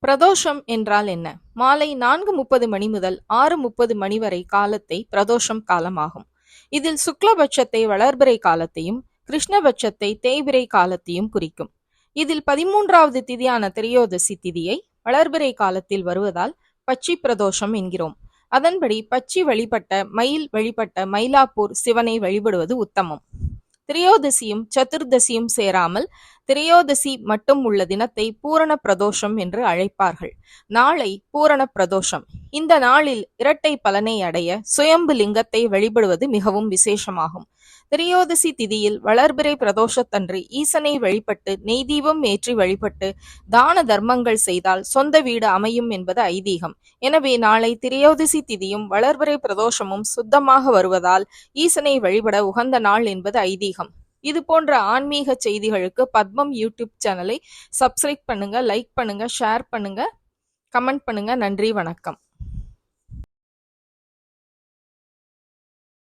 பிரதோஷம் என்றால் என்ன? மாலை 4:30 மணி முதல் 6:30 மணி வரை காலத்தை பிரதோஷம் காலமாகும். இதில் சுக்லபட்சத்தை வளர்பிறை காலத்தையும் கிருஷ்ணபட்சத்தை தேய்பிறை காலத்தையும் குறிக்கும். இதில் 13வது திதியான திரையோதசி திதியை வளர்பிறை காலத்தில் வருவதால் பச்சி பிரதோஷம் என்கிறோம். அதன்படி பச்சி வழிபட்ட மயில் வழிபட்ட மயிலாப்பூர் சிவனை வழிபடுவது உத்தமம். திரையோதசியும் சதுர்தசியும் சேராமல் திரையோதசி மட்டும் உள்ள தினத்தை பூரண பிரதோஷம் என்று அழைப்பார்கள். நாளை பூரண பிரதோஷம். இந்த நாளில் இரட்டை பலனை அடைய சுயம்பு லிங்கத்தை வழிபடுவது மிகவும் விசேஷமாகும். திரையோதசி திதியில் வளர்பிறை பிரதோஷத்தன்று ஈசனை வழிபட்டு நெய்தீபம் ஏற்றி வழிபட்டு தான தர்மங்கள் செய்தால் சொந்த வீடு அமையும் என்பது ஐதீகம். எனவே நாளை திரையோதசி திதியும் வளர்பிறை பிரதோஷமும் சுத்தமாக வருவதால் ஈசனை வழிபட உகந்த நாள் என்பது ஐதீகம். இது போன்ற ஆன்மீக செய்திகளுக்கு பத்மம் யூடியூப் சேனலை சப்ஸ்கிரைப் பண்ணுங்க, லைக் பண்ணுங்க, ஷேர் பண்ணுங்க, கமெண்ட் பண்ணுங்க. நன்றி, வணக்கம்.